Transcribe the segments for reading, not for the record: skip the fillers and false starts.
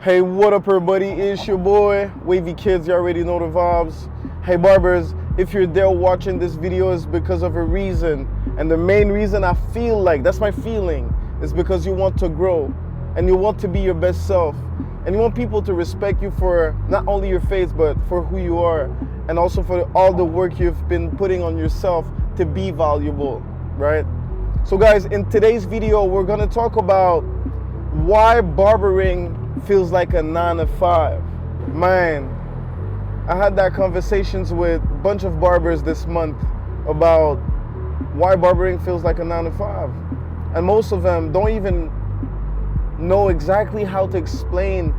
Hey, what up everybody, it's your boy, WavyKidz, you already know the vibes. Hey barbers, if you're there watching this video is because of a reason. And the main reason I feel like, that's my feeling, is because you want to grow. And you want to be your best self. And you want people to respect you for not only your face, but for who you are. And also for all the work you've been putting on yourself to be valuable, right? So guys, in today's video, we're gonna talk about why barbering feels like a 9 to 5. Man, I had that conversations with a bunch of barbers this month about why barbering feels like a 9 to 5. And most of them don't even know exactly how to explain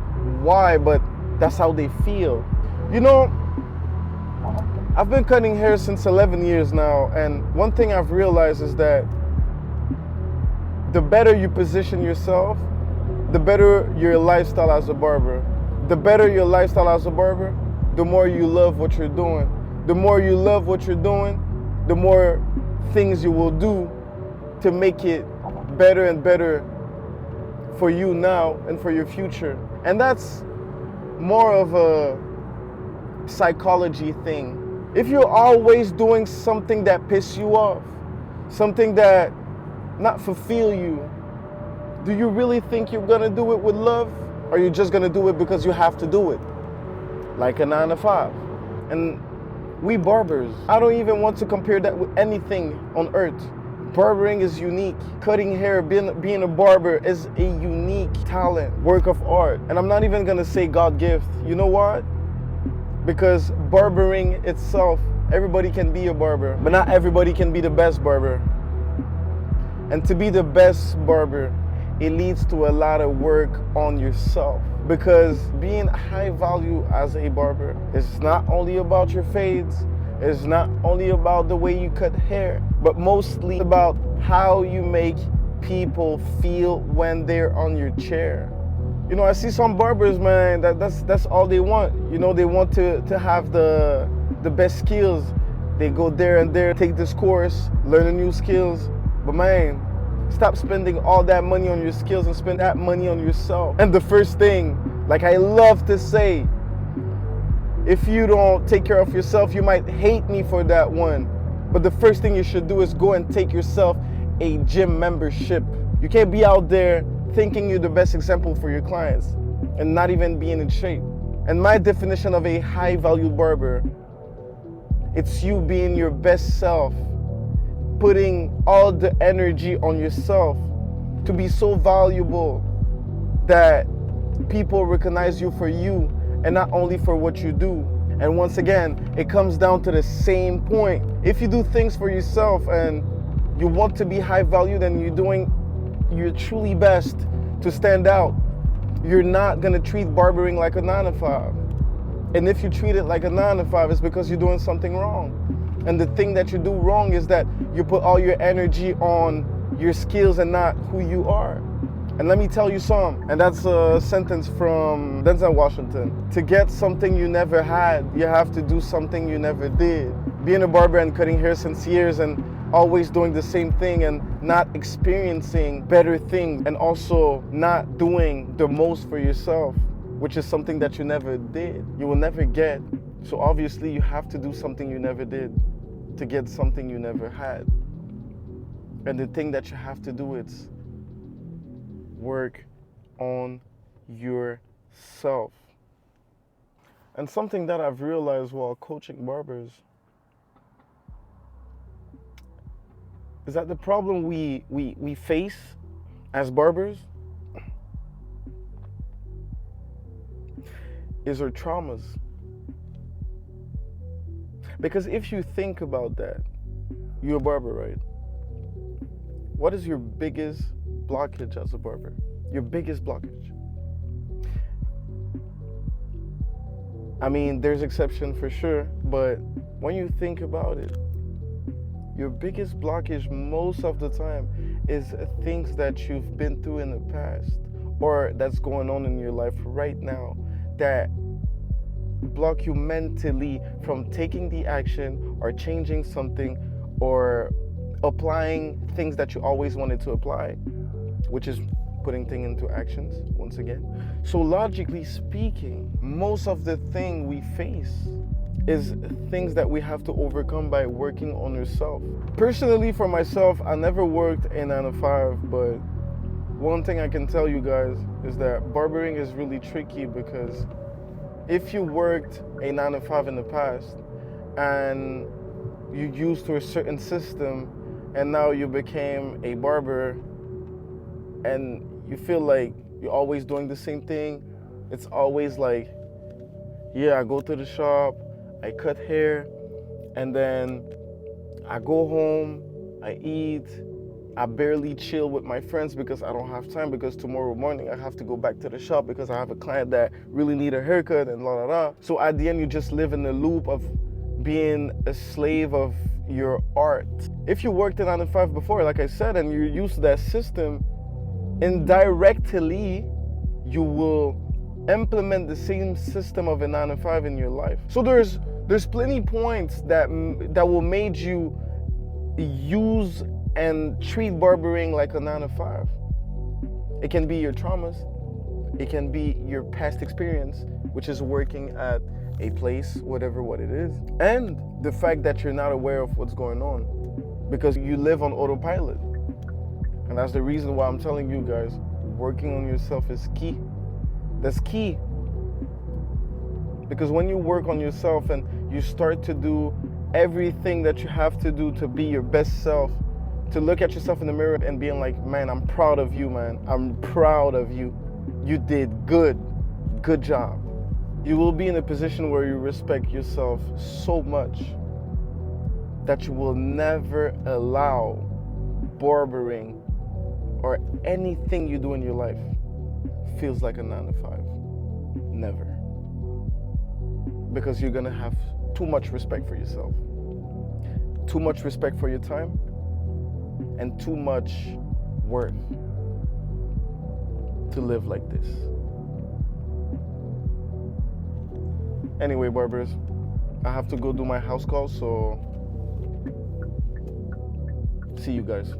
why, but that's how they feel. You know, I've been cutting hair since 11 years now, and one thing I've realized is that the better you position yourself, the better your lifestyle as a barber. The better your lifestyle as a barber, the more you love what you're doing. The more you love what you're doing, the more things you will do to make it better and better for you now and for your future. And that's more of a psychology thing. If you're always doing something that pisses you off, something that not fulfill you, do you really think you're gonna do it with love? Or are you just gonna do it because you have to do it? Like a 9 to 5. And we barbers, I don't even want to compare that with anything on earth. Barbering is unique. Cutting hair, being a barber is a unique talent, work of art. And I'm not even gonna say God gift. You know what? Because barbering itself, everybody can be a barber, but not everybody can be the best barber. And to be the best barber, it leads to a lot of work on yourself, because being high value as a barber is not only about your fades, it's not only about the way you cut hair, but mostly about how you make people feel when they're on your chair. You know, I see some barbers, man, that's all they want. You know, they want to have the best skills. They go there and there, take this course, learn new skills, but man, stop spending all that money on your skills and spend that money on yourself. And the first thing, like I love to say, if you don't take care of yourself, you might hate me for that one. But the first thing you should do is go and take yourself a gym membership. You can't be out there thinking you're the best example for your clients and not even being in shape. And my definition of a high value barber, it's you being your best self, putting all the energy on yourself to be so valuable that people recognize you for you and not only for what you do. And once again, it comes down to the same point. If you do things for yourself and you want to be high value, then you're doing your truly best to stand out. You're not gonna treat barbering like a 9 to 5. And if you treat it like a 9 to 5, it's because you're doing something wrong. And the thing that you do wrong is that you put all your energy on your skills and not who you are. And let me tell you something, and that's a sentence from Denzel Washington. To get something you never had, you have to do something you never did. Being a barber and cutting hair since years and always doing the same thing and not experiencing better things, and also not doing the most for yourself, which is something that you never did, you will never get. So obviously you have to do something you never did to get something you never had. And the thing that you have to do is work on yourself. And something that I've realized while coaching barbers is that the problem we face as barbers is our traumas. Because if you think about that, you're a barber, right? What is your biggest blockage as a barber? Your biggest blockage? I mean, there's exception for sure, but when you think about it, your biggest blockage most of the time is things that you've been through in the past or that's going on in your life right now that block you mentally from taking the action or changing something or applying things that you always wanted to apply, which is putting things into actions once again. So logically speaking, most of the thing we face is things that we have to overcome by working on yourself. Personally, for myself, I never worked a 9 to 5, but one thing I can tell you guys is that barbering is really tricky, because if you worked a 9 to 5 in the past and you used to a certain system and now you became a barber and you feel like you're always doing the same thing, it's always like, yeah, I go to the shop, I cut hair, and then I go home, I eat, I barely chill with my friends because I don't have time, because tomorrow morning I have to go back to the shop because I have a client that really need a haircut and la la la. So at the end, you just live in the loop of being a slave of your art. If you worked in 9 to 5 before, like I said, and you're used to that system, indirectly you will implement the same system of a 9 to 5 in your life. So there's plenty points that will make you use and treat barbering like a 9 to 5. It can be your traumas, it can be your past experience, which is working at a place, whatever what it is, and the fact that you're not aware of what's going on because you live on autopilot. And that's the reason why I'm telling you guys, working on yourself is key. That's key. Because when you work on yourself and you start to do everything that you have to do to be your best self, to look at yourself in the mirror and being like, man, I'm proud of you, man. I'm proud of you. You did good. Good job. You will be in a position where you respect yourself so much that you will never allow barbering or anything you do in your life feels like a 9 to 5. Never. Because you're gonna have too much respect for yourself, too much respect for your time, and too much worth to live like this. Anyway, barbers, I have to go do my house call, so see you guys.